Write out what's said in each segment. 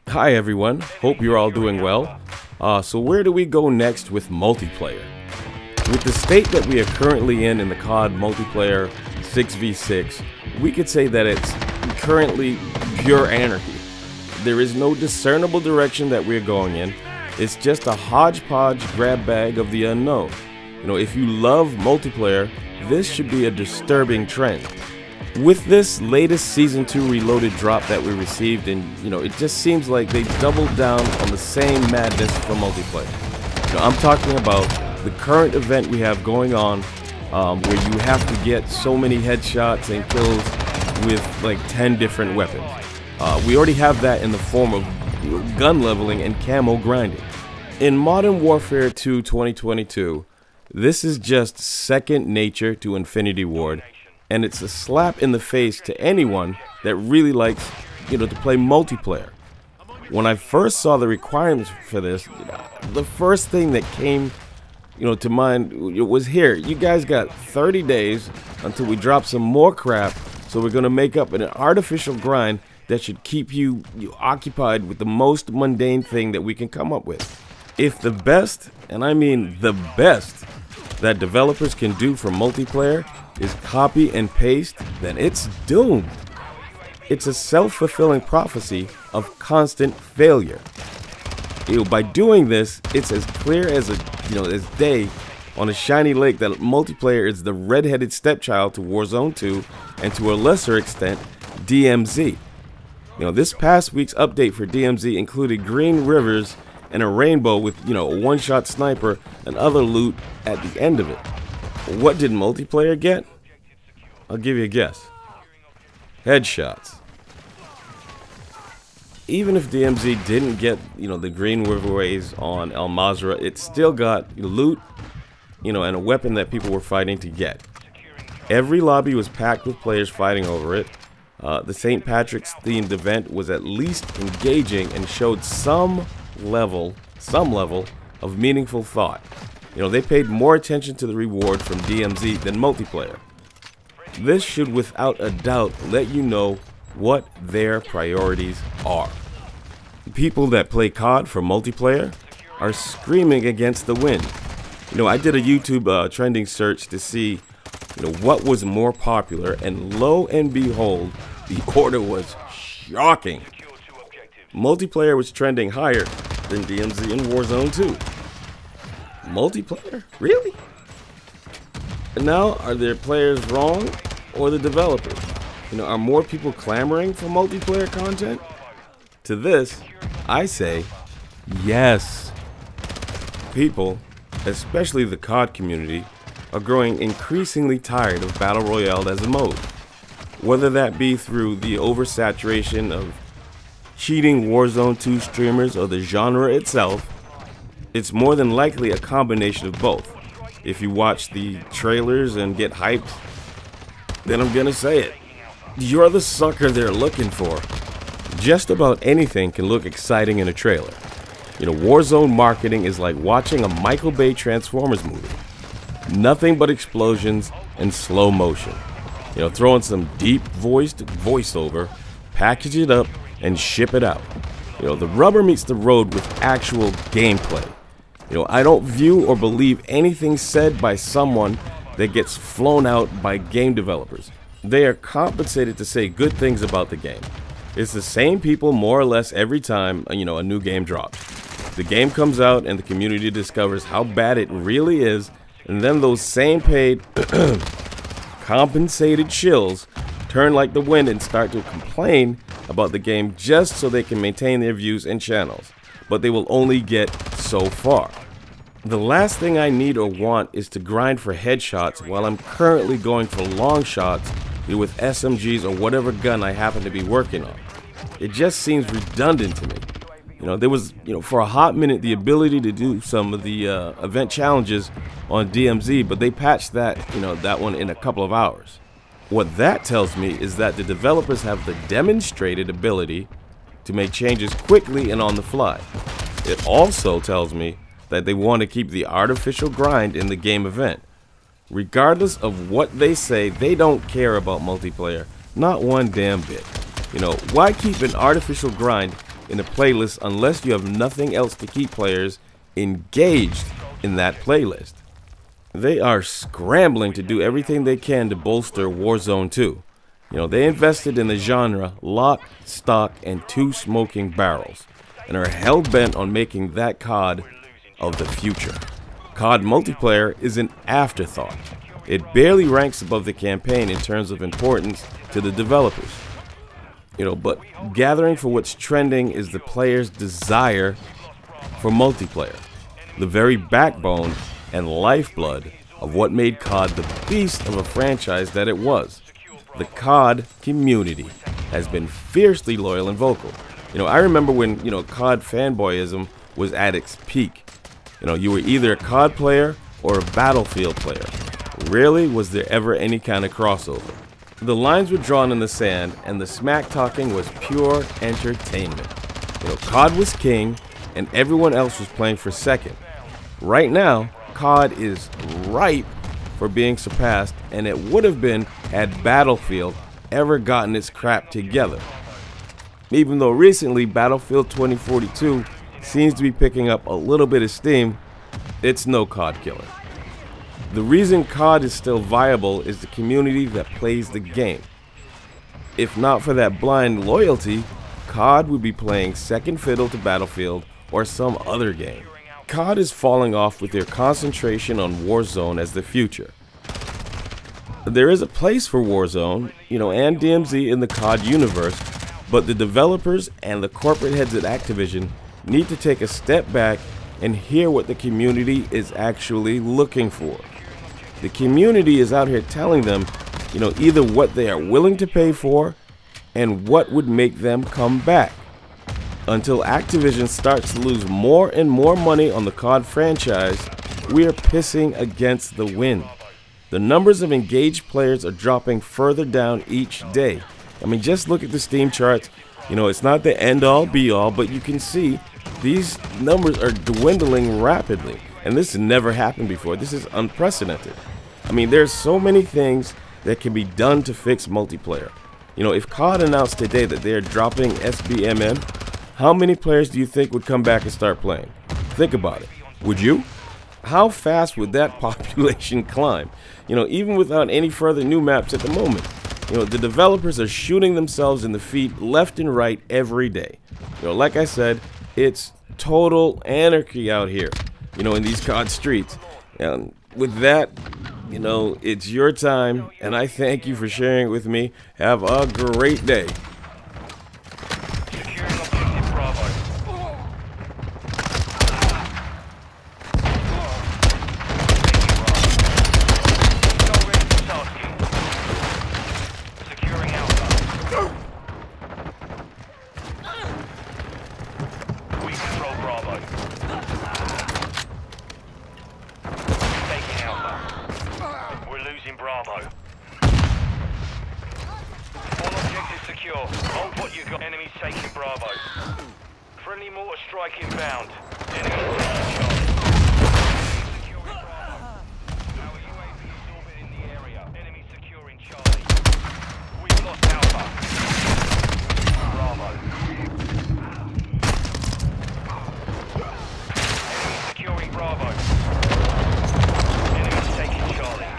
Hi everyone, hope you're all doing well. So where do we go next with multiplayer? With the state that we are currently in the COD multiplayer 6v6, we could say that it's currently pure anarchy. There is no discernible direction that we're going in. It's just a hodgepodge grab bag of the unknown. If you love multiplayer, this should be a disturbing trend. With this latest Season 2 Reloaded drop that we received, and it just seems like they doubled down on the same madness for multiplayer. I'm talking about the current event we have going on, where you have to get so many headshots and kills with like 10 different weapons. We already have that in the form of gun leveling and camo grinding. In Modern Warfare 2 2022, this is just second nature to Infinity Ward. And it's a slap in the face to anyone that really likes, to play multiplayer. When I first saw the requirements for this, the first thing that came, to mind was here. You guys got 30 days until we drop some more crap, so we're gonna make up an artificial grind that should keep you occupied with the most mundane thing that we can come up with. If the best, and I mean the best, that developers can do for multiplayer is copy and paste, then it's doomed. It's a self-fulfilling prophecy of constant failure. By doing this, it's as clear as as day on a shiny lake that multiplayer is the red-headed stepchild to Warzone 2 and to a lesser extent DMZ. This past week's update for DMZ included green rivers and a rainbow with a one-shot sniper and other loot at the end of it. What did multiplayer get? I'll give you a guess. Headshots. Even if DMZ didn't get, the green riverways on Al Mazrah, it still got loot, and a weapon that people were fighting to get. Every lobby was packed with players fighting over it. The St. Patrick's themed event was at least engaging and showed some level of meaningful thought. They paid more attention to the reward from DMZ than multiplayer. This should without a doubt let you know what their priorities are. People that play COD for multiplayer are screaming against the wind. I did a YouTube trending search to see what was more popular, and lo and behold, the order was shocking. Multiplayer was trending higher than DMZ and Warzone 2. Multiplayer? Really? And now, are their players wrong or the developers? Are more people clamoring for multiplayer content? To this, I say yes. People, especially the COD community, are growing increasingly tired of Battle Royale as a mode. Whether that be through the oversaturation of cheating Warzone 2 streamers or the genre itself, it's more than likely a combination of both. If you watch the trailers and get hyped, then I'm gonna say it. You're the sucker they're looking for. Just about anything can look exciting in a trailer. Warzone marketing is like watching a Michael Bay Transformers movie. Nothing but explosions and slow motion. Throw in some deep voiced voiceover, package it up, and ship it out. The rubber meets the road with actual gameplay. I don't view or believe anything said by someone that gets flown out by game developers. They are compensated to say good things about the game. It's the same people more or less every time, a new game drops. The game comes out and the community discovers how bad it really is, and then those same paid, compensated shills turn like the wind and start to complain about the game just so they can maintain their views and channels. But they will only get so far. The last thing I need or want is to grind for headshots while I'm currently going for long shots with SMGs or whatever gun I happen to be working on. It just seems redundant to me. There was, for a hot minute the ability to do some of the event challenges on DMZ, but they patched that, that one in a couple of hours. What that tells me is that the developers have the demonstrated ability to make changes quickly and on the fly. It also tells me that they want to keep the artificial grind in the game event. Regardless of what they say, they don't care about multiplayer, not one damn bit. Why keep an artificial grind in a playlist unless you have nothing else to keep players engaged in that playlist. They are scrambling to do everything they can to bolster Warzone 2. They invested in the genre lock, stock, and 2 smoking barrels, and are hell-bent on making that COD of the future. COD multiplayer is an afterthought. It barely ranks above the campaign in terms of importance to the developers. But gathering for what's trending is the players' desire for multiplayer, the very backbone and lifeblood of what made COD the beast of a franchise that it was. The COD community has been fiercely loyal and vocal. I remember when, COD fanboyism was at its peak. You were either a COD player or a Battlefield player. Rarely was there ever any kind of crossover. The lines were drawn in the sand, and the smack talking was pure entertainment. COD was king, and everyone else was playing for second. Right now, COD is ripe for being surpassed, and it would have been had Battlefield ever gotten its crap together. Even though recently Battlefield 2042 seems to be picking up a little bit of steam, it's no COD killer. The reason COD is still viable is the community that plays the game. If not for that blind loyalty, COD would be playing second fiddle to Battlefield or some other game. COD is falling off with their concentration on Warzone as the future. There is a place for Warzone, and DMZ in the COD universe, but the developers and the corporate heads at Activision need to take a step back and hear what the community is actually looking for. The community is out here telling them, either what they are willing to pay for and what would make them come back. Until Activision starts to lose more and more money on the COD franchise, we are pissing against the wind. The numbers of engaged players are dropping further down each day. Just look at the Steam charts. It's not the end-all be-all, but you can see these numbers are dwindling rapidly. And this has never happened before. This is unprecedented. There's so many things that can be done to fix multiplayer. If COD announced today that they are dropping sbmm, how many players do you think would come back and start playing? Think about it. Would you? How fast would that population climb? Even without any further new maps at the moment. The developers are shooting themselves in the feet left and right every day. Like I said, it's total anarchy out here, in these COD streets. And with that, it's your time, and I thank you for sharing it with me. Have a great day. Bravo. All objectives secure. Hold what you got. Enemies taking Bravo. Friendly mortar strike inbound. Enemies taking Charlie. Securing Bravo. Our UAV is orbiting the area. Enemy securing Charlie. We've lost Alpha. Bravo. Enemy securing Bravo. Enemies taking Charlie.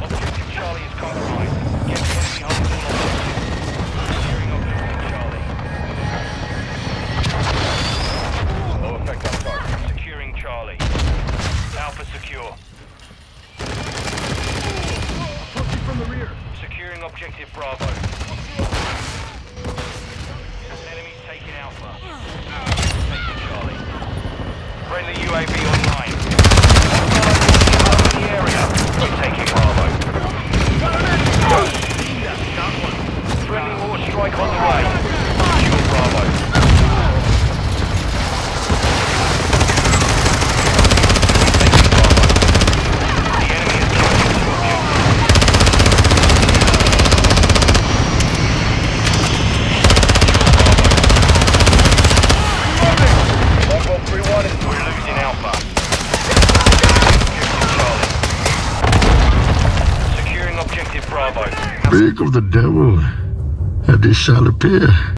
Objective Charlie is compromised. Get the enemy hold on objective. Securing objective Charlie. Low effect on target. Securing Charlie. Alpha secure. Approaching from the rear. Securing objective Bravo. Enemies taking Alpha. Taking Charlie. Friendly UAV online. In the area. We're taking Bravo. Friendly war strike on the way. Secure Bravo. Big of the devil, and they shall appear.